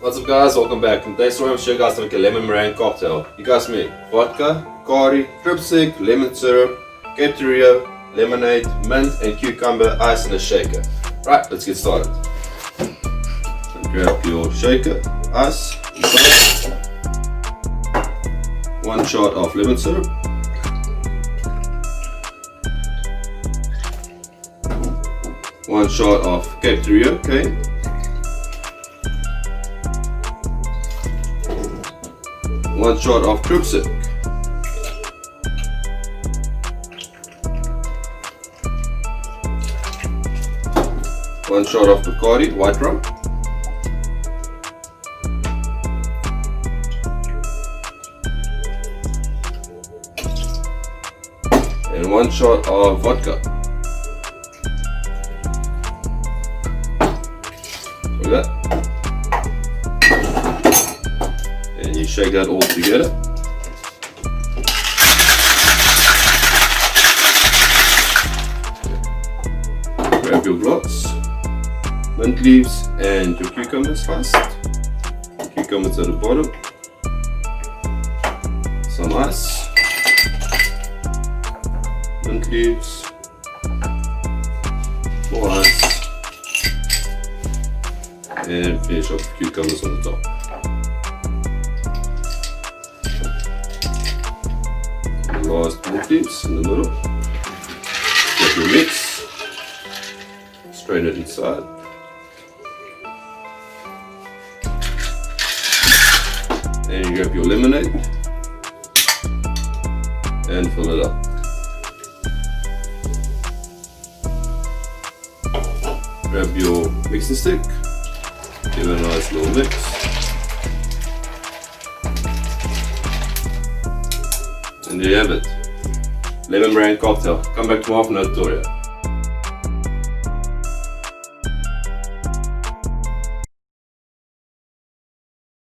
What's up guys, welcome back. In today's story I'm showing you guys how to make a lemon meringue cocktail. You guys need vodka, curry, tripsic, lemon syrup, Cape Rio, lemonade, mint and cucumber, ice and a shaker. Right, let's get started. And grab your shaker, ice, salt, 1 shot of lemon syrup, one shot of Cape Rio, okay, 1 shot of tripsic, 1 shot of Bacardi, white rum, and 1 shot of vodka. Like that. And you shake that all together. Grab your glass, mint leaves and your cucumbers first. Cucumbers at the bottom. Some ice. Mint leaves. More ice. And finish off the cucumbers on the top. And last mint leaves in the middle. Get your mix. Strain it inside. And you grab your lemonade and fill it up. Grab your mixing stick. Give it a nice little mix. And there you have it. Lemon meringue cocktail. Come back tomorrow for another tutorial.